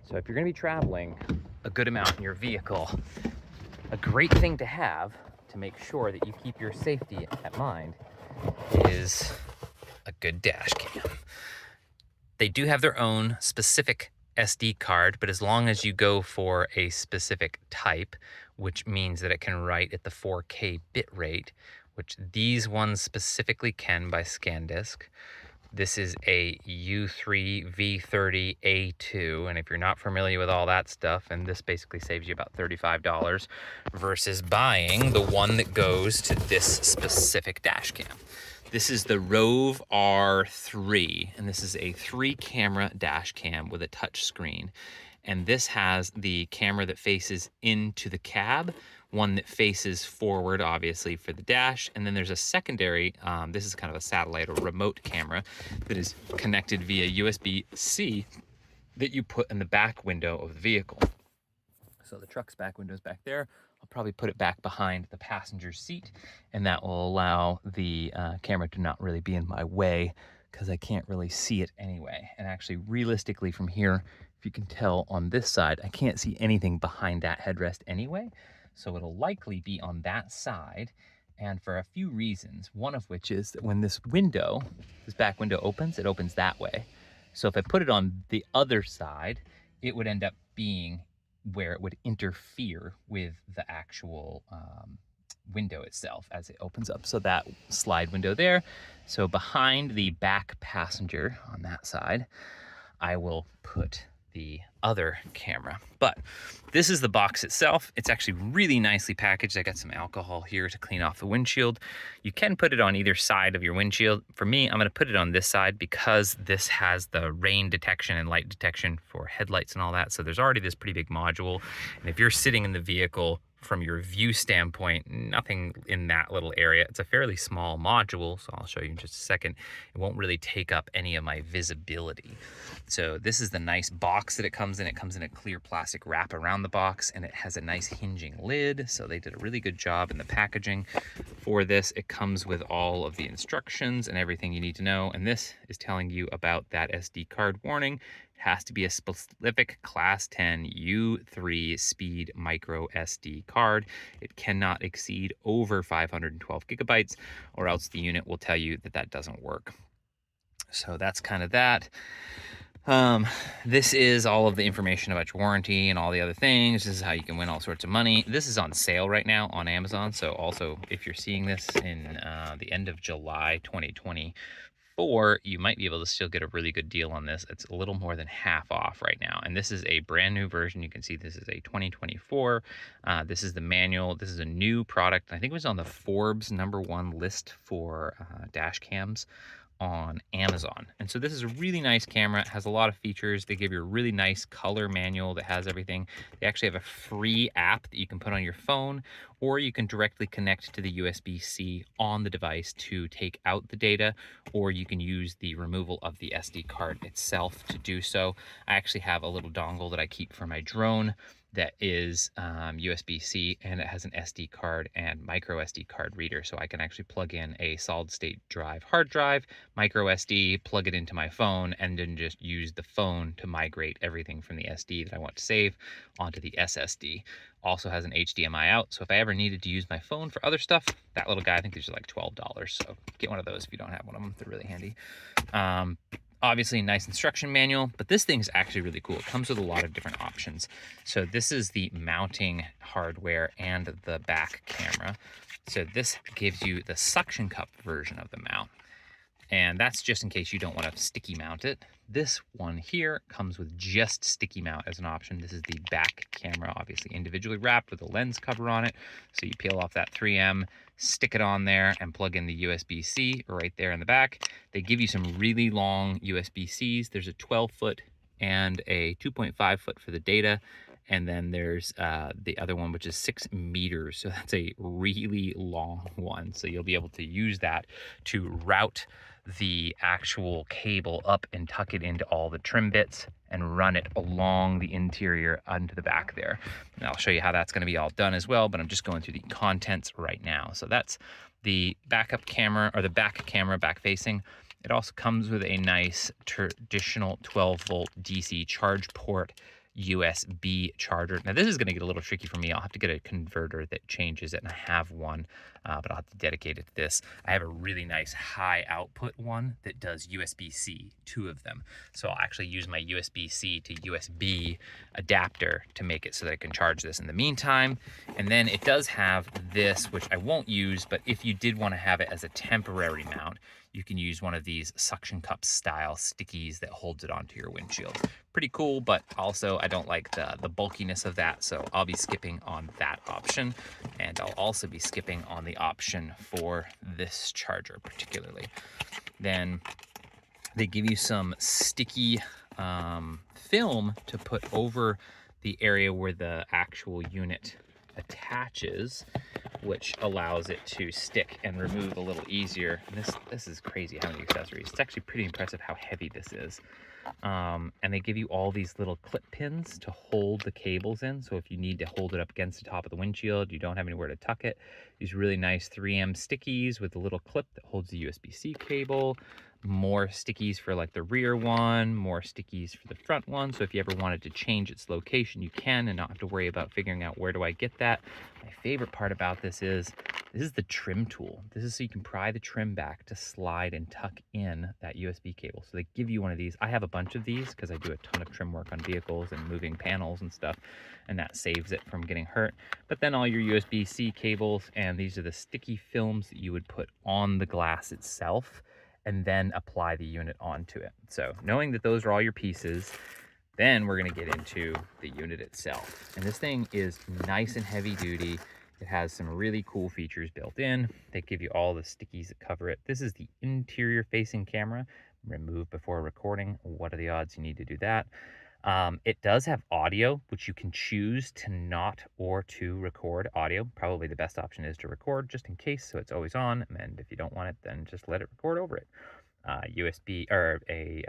So if you're gonna be traveling a good amount in your vehicle, a great thing to have to make sure that you keep your safety at mind is a good dash cam. They do have their own specific SD card, but as long as you go for a specific type, which means that it can write at the 4K bit rate, which these ones specifically can by ScanDisk. This is a U3 V30A2, and if you're not familiar with all that stuff, and this basically saves you about $35 versus buying the one that goes to this specific dash cam. This is the Rove R3, and this is a 3-camera dash cam with a touch screen. And this has the camera that faces into the cab, one that faces forward, obviously, for the dash. And then there's a secondary, this is kind of a satellite or remote camera that is connected via USB-C that you put in the back window of the vehicle. So the truck's back window is back there. I'll probably put it back behind the passenger seat, and that will allow the camera to not really be in my way because I can't really see it anyway. And actually, realistically from here, if you can tell on this side, I can't see anything behind that headrest anyway. So it'll likely be on that side, and for a few reasons, one of which is that when this window, this back window opens, it opens that way. So if I put it on the other side, it would end up being where it would interfere with the actual window itself as it opens up. So that slide window there. So behind the back passenger on that side, I will put the other camera. But this is the box itself. It's actually really nicely packaged. I got some alcohol here to clean off the windshield. You can put it on either side of your windshield. For me, I'm gonna put it on this side because this has the rain detection and light detection for headlights and all that. So there's already this pretty big module. And if you're sitting in the vehicle, from your view standpoint, nothing in that little area. It's a fairly small module, so I'll show you in just a second. It won't really take up any of my visibility. So this is the nice box that it comes in. It comes in a clear plastic wrap around the box, and it has a nice hinging lid. So they did a really good job in the packaging for this. It comes with all of the instructions and everything you need to know. And this is telling you about that SD card warning. It has to be a specific class 10 U3 speed micro SD card. It cannot exceed over 512 gigabytes, or else the unit will tell you that that doesn't work. So that's kind of that. This is all of the information about your warranty and all the other things. This is how you can win all sorts of money. This is on sale right now on Amazon. So also, if you're seeing this in the end of July 2024, you might be able to still get a really good deal on this. It's a little more than half off right now. And this is a brand new version. You can see this is a 2024. This is the manual. This is a new product. I think it was on the Forbes #1 list for dash cams on Amazon. And so this is a really nice camera. It has a lot of features. They give you a really nice color manual that has everything. They actually have a free app that you can put on your phone, or you can directly connect to the USB-C on the device to take out the data, or you can use the removal of the SD card itself to do so. I actually have a little dongle that I keep for my drone that is USB-C, and it has an SD card and micro SD card reader, so I can actually plug in a solid state drive hard drive, micro SD, plug it into my phone, and then just use the phone to migrate everything from the SD that I want to save onto the SSD. Also has an HDMI out, so if I ever needed to use my phone for other stuff, that little guy, I think these are like $12, so get one of those if you don't have one of them. They're really handy. Obviously a nice instruction manual, but this thing's actually really cool. It comes with a lot of different options. So this is the mounting hardware and the back camera. So this gives you the suction cup version of the mount. And that's just in case you don't want to sticky mount it. This one here comes with just sticky mount as an option. This is the back camera, obviously individually wrapped with a lens cover on it. So you peel off that 3M, stick it on there, and plug in the USB-C right there in the back. They give you some really long USB-Cs. There's a 12-foot and a 2.5-foot for the data. And then there's the other one, which is 6 meters. So that's a really long one. So you'll be able to use that to route the actual cable up and tuck it into all the trim bits and run it along the interior onto the back there. And I'll show you how that's going to be all done as well, but I'm just going through the contents right now. So that's the backup camera, or the back camera back facing. It also comes with a nice traditional 12-volt DC charge port USB charger. Now this is going to get a little tricky for me. I'll have to get a converter that changes it, and I have one, but I'll have to dedicate it to this. I have a really nice high output one that does USB-C, 2 of them. So I'll actually use my USB-C to USB adapter to make it so that I can charge this in the meantime. And then it does have this, which I won't use, but if you did want to have it as a temporary mount, you can use one of these suction cup style stickies that holds it onto your windshield. Pretty cool, but also I don't like the bulkiness of that, so I'll be skipping on that option. And I'll also be skipping on the option for this charger particularly. Then they give you some sticky film to put over the area where the actual unit attaches, which allows it to stick and remove a little easier. And this is crazy how many accessories. It's actually pretty impressive how heavy this is. And they give you all these little clip pins to hold the cables in. So if you need to hold it up against the top of the windshield, you don't have anywhere to tuck it, these really nice 3M stickies with a little clip that holds the USB-C cable. More stickies for like the rear one, more stickies for the front one. So if you ever wanted to change its location, you can and not have to worry about figuring out where do I get that. My favorite part about this is the trim tool. This is so you can pry the trim back to slide and tuck in that USB cable. So they give you one of these. I have a bunch of these because I do a ton of trim work on vehicles and moving panels and stuff, and that saves it from getting hurt. But then all your USB-C cables, and these are the sticky films that you would put on the glass itself and then apply the unit onto it. So knowing that those are all your pieces, then we're gonna get into the unit itself. And this thing is nice and heavy duty. It has some really cool features built in. They give you all the stickies that cover it. This is the interior facing camera. Remove before recording. What are the odds you need to do that? It does have audio, which you can choose to not or to record audio. Probably the best option is to record just in case, so it's always on. And if you don't want it, then just let it record over it. USB or a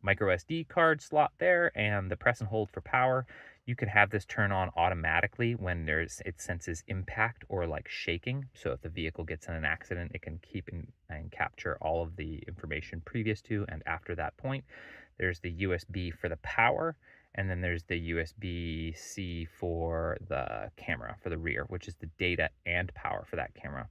micro SD card slot there, and the press and hold for power. You can have this turn on automatically when it senses impact or like shaking. So if the vehicle gets in an accident, it can keep and capture all of the information previous to and after that point. There's the USB for the power, and then there's the USB-C for the camera for the rear, which is the data and power for that camera.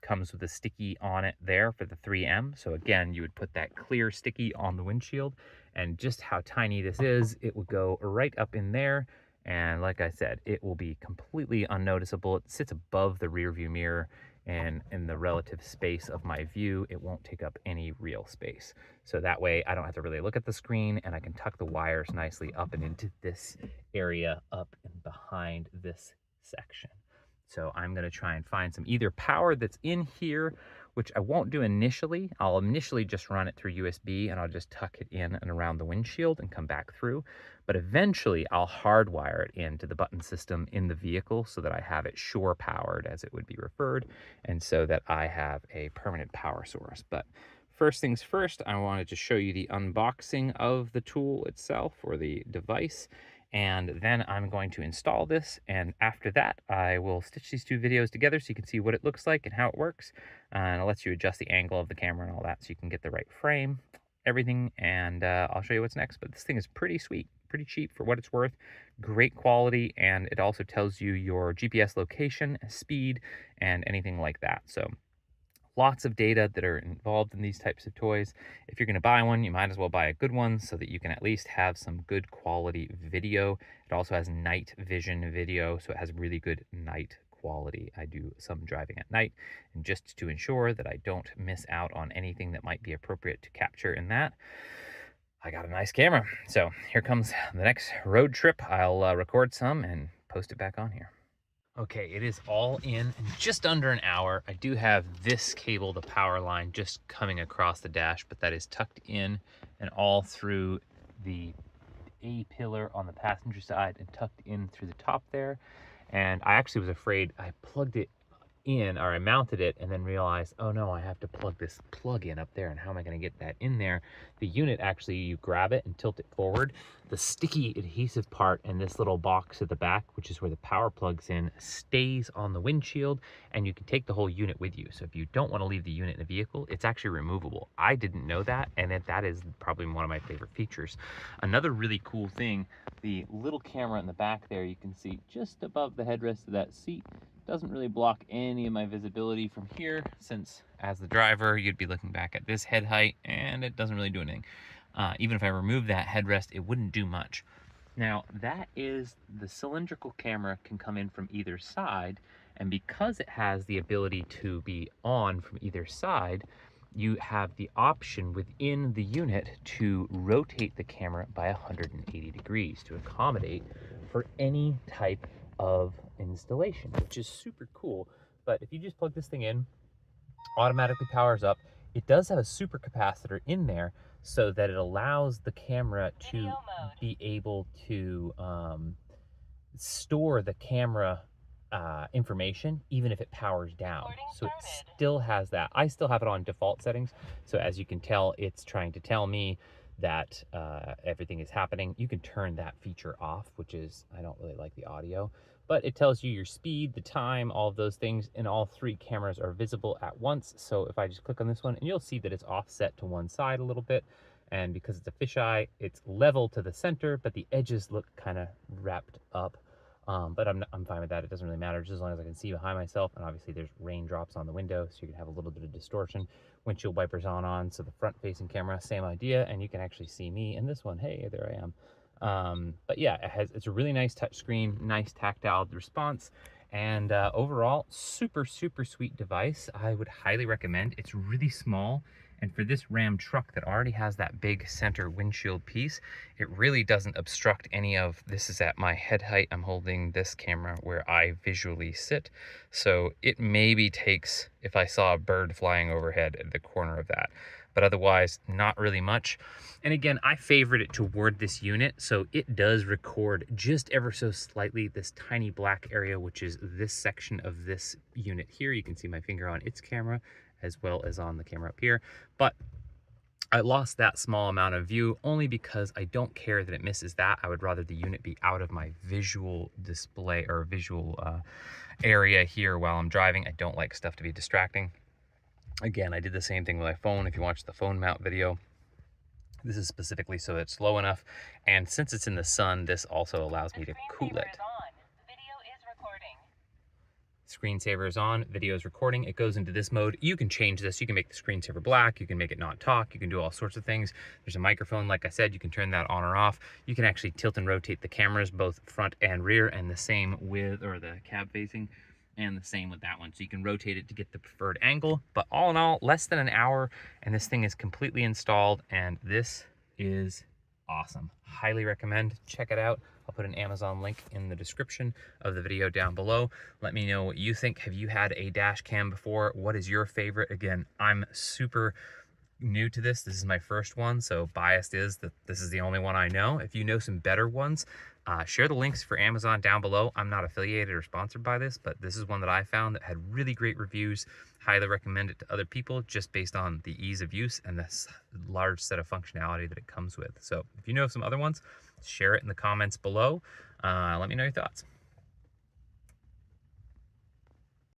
Comes with a sticky on it there for the 3M. So again, you would put that clear sticky on the windshield, and just how tiny this is, it would go right up in there. And like I said, it will be completely unnoticeable. It sits above the rear view mirror, and in the relative space of my view, it won't take up any real space. So that way I don't have to really look at the screen, and I can tuck the wires nicely up and into this area up and behind this section. So I'm going to try and find some either power that's in here, which I won't do initially. I'll initially just run it through USB, and I'll just tuck it in and around the windshield and come back through. But eventually I'll hardwire it into the button system in the vehicle so that I have it shore powered, as it would be referred, and so that I have a permanent power source. But first things first, I wanted to show you the unboxing of the tool itself, or the device. And then I'm going to install this, and after that I will stitch these 2 videos together so you can see what it looks like and how it works, and it lets you adjust the angle of the camera and all that so you can get the right frame, everything, and I'll show you what's next. But this thing is pretty sweet, pretty cheap for what it's worth, great quality, and it also tells you your GPS location, speed, and anything like that. So lots of data that are involved in these types of toys. If you're going to buy one, you might as well buy a good one so that you can at least have some good quality video. It also has night vision video, so it has really good night quality. I do some driving at night, and just to ensure that I don't miss out on anything that might be appropriate to capture in that, I got a nice camera. So here comes the next road trip. I'll record some and post it back on here. Okay, it is all in just under an hour. I do have this cable, the power line, just coming across the dash, but that is tucked in and all through the A-pillar on the passenger side and tucked in through the top there. And I actually was afraid I plugged it in, or I mounted it and then realized, oh no, I have to plug this plug in up there, and how am I going to get that in there? The unit, actually, you grab it and tilt it forward. the sticky adhesive part in this little box at the back, which is where the power plugs in, stays on the windshield, and you can take the whole unit with you. So if you don't want to leave the unit in the vehicle, it's actually removable. I didn't know that, and that is probably one of my favorite features. Another really cool thing, the little camera in the back there, you can see just above the headrest of that seat, doesn't really block any of my visibility from here, since as the driver, you'd be looking back at this head height, and it doesn't really do anything. Even if I remove that headrest, it wouldn't do much. Now, that is the cylindrical camera can come in from either side, and because it has the ability to be on from either side, you have the option within the unit to rotate the camera by 180 degrees to accommodate for any type of installation, which is super cool. But if you just plug this thing in, automatically powers up. It does have a super capacitor in there so that it allows the camera to be able to store the camera information even if it powers down. So it still has that. I still have it on default settings. So as you can tell, it's trying to tell me that everything is happening. You can turn that feature off, which is, I don't really like the audio, but it tells you your speed, the time, all of those things, and all three cameras are visible at once. So if I just click on this one, and you'll see that it's offset to one side a little bit, and because it's a fisheye, it's level to the center, but the edges look kind of wrapped up. But I'm fine with that. It doesn't really matter, just as long as I can see behind myself. And obviously there's raindrops on the window, so you can have a little bit of distortion. Windshield wipers on, so the front facing camera, same idea. And you can actually see me in this one. Hey, there I am. But yeah, it's a really nice touch screen, nice tactile response. And overall, super, super sweet device. I would highly recommend. It's really small. And for this Ram truck that already has that big center windshield piece, it really doesn't obstruct any of, this is at my head height. I'm holding this camera where I visually sit. So it maybe takes, if I saw a bird flying overhead at the corner of that, but otherwise not really much. And again, I favorite it toward this unit. So it does record just ever so slightly this tiny black area, which is this section of this unit here. You can see my finger on its camera, as well as on the camera up here. But I lost that small amount of view only because I don't care that it misses that. I would rather the unit be out of my visual display or visual area here while I'm driving. I don't like stuff to be distracting. Again, I did the same thing with my phone. If you watch the phone mount video, this is specifically so it's low enough. And since it's in the sun, this also allows me to cool it. Screensaver is on, video is recording, it goes into this mode. You can change this, you can make the screensaver black, you can make it not talk, you can do all sorts of things. There's a microphone, like I said, you can turn that on or off. You can actually tilt and rotate the cameras, both front and rear, and the same with, or the cab facing, and the same with that one. So you can rotate it to get the preferred angle, but all in all, less than an hour, and this thing is completely installed, and this is awesome. Highly recommend. Check it out. I'll put an Amazon link in the description of the video down below. Let me know what you think. Have you had a dash cam before? What is your favorite? Again, I'm super new to this. This is my first one, so biased is that this is the only one I know. If you know some better ones, share the links for Amazon down below. I'm not affiliated or sponsored by this, but this is one that I found that had really great reviews. Highly recommend it to other people just based on the ease of use and this large set of functionality that it comes with. So if you know some other ones, share it in the comments below. Let me know your thoughts.